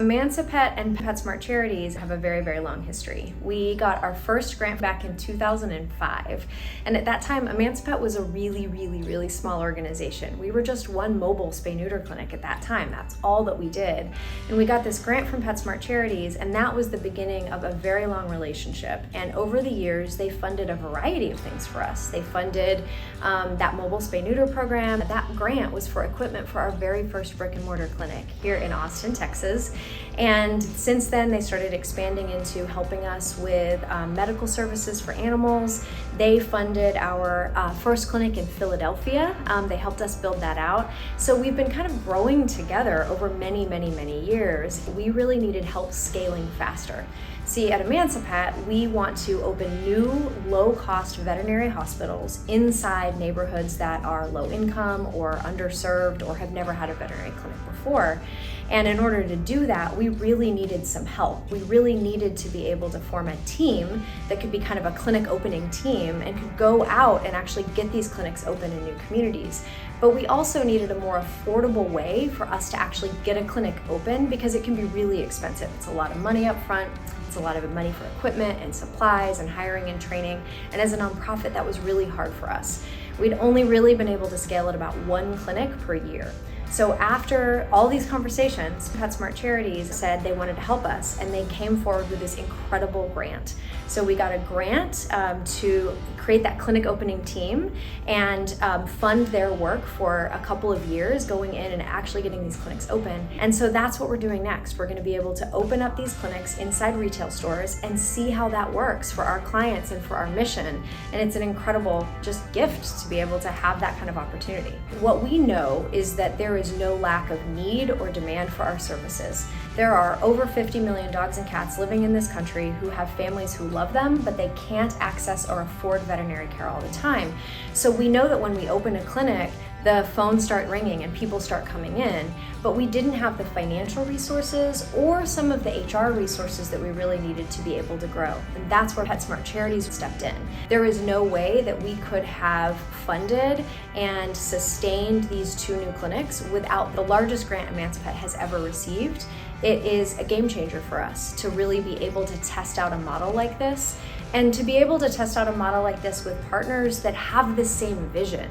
Emancipet and PetSmart Charities have a very, very long history. We got our first grant back in 2005, and at that time, Emancipet was a really small organization. We were just one mobile spay-neuter clinic at that time. That's all that we did. And we got this grant from PetSmart Charities, and that was the beginning of a very long relationship. And over the years, they funded a variety of things for us. They funded that mobile spay-neuter program. That grant was for equipment for our very first brick-and-mortar clinic here in Austin, Texas. And since then, they started expanding into helping us with medical services for animals. They funded our first clinic in Philadelphia. They helped us build that out. So we've been kind of growing together over many years. We really needed help scaling faster. See, at Emancipet, we want to open new, low-cost veterinary hospitals inside neighborhoods that are low income or underserved or have never had a veterinary clinic before. And in order to do that, we really needed some help. We really needed to be able to form a team that could be kind of a clinic opening team and could go out and actually get these clinics open in new communities. But we also needed a more affordable way for us to actually get a clinic open because it can be really expensive. It's a lot of money up front. It's a lot of money for equipment and supplies and hiring and training. And as a nonprofit, that was really hard for us. We'd only really been able to scale at about one clinic per year. So after all these conversations, PetSmart Charities said they wanted to help us, and they came forward with this incredible grant. So we got a grant to create that clinic opening team and fund their work for a couple of years, going in and actually getting these clinics open. And so that's what we're doing next. We're going to be able to open up these clinics inside retail stores and see how that works for our clients and for our mission. And it's an incredible just gift to be able to have that kind of opportunity. What we know is that there is no lack of need or demand for our services. There are over 50 million dogs and cats living in this country who have families who love them, but they can't access or afford veterinary care all the time. So we know that when we open a clinic, the phones start ringing and people start coming in, but we didn't have the financial resources or some of the HR resources that we really needed to be able to grow. And that's where PetSmart Charities stepped in. There is no way that we could have funded and sustained these two new clinics without the largest grant Emancipet has ever received. It is a game changer for us to really be able to test out a model like this, and to be able to test out a model like this with partners that have the same vision.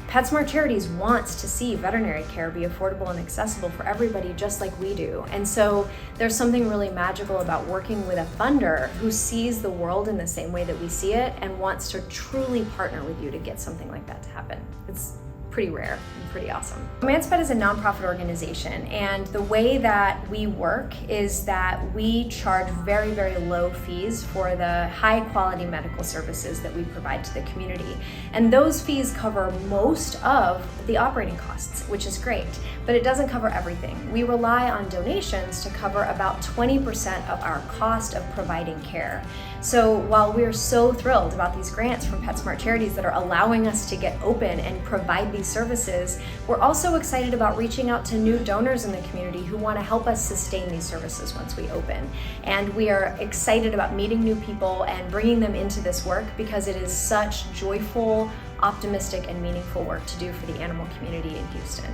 PetSmart Charities wants to see veterinary care be affordable and accessible for everybody just like we do. And so there's something really magical about working with a funder who sees the world in the same way that we see it and wants to truly partner with you to get something like that to happen. It's pretty rare and pretty awesome. Emancipet is a nonprofit organization, and the way that we work is that we charge very low fees for the high quality medical services that we provide to the community. And those fees cover most of the operating costs, which is great, but it doesn't cover everything. We rely on donations to cover about 20% of our cost of providing care. So while we're so thrilled about these grants from PetSmart Charities that are allowing us to get open and provide these services, we're also excited about reaching out to new donors in the community who want to help us sustain these services once we open. And we are excited about meeting new people and bringing them into this work because it is such joyful, optimistic, and meaningful work to do for the animal community in Houston.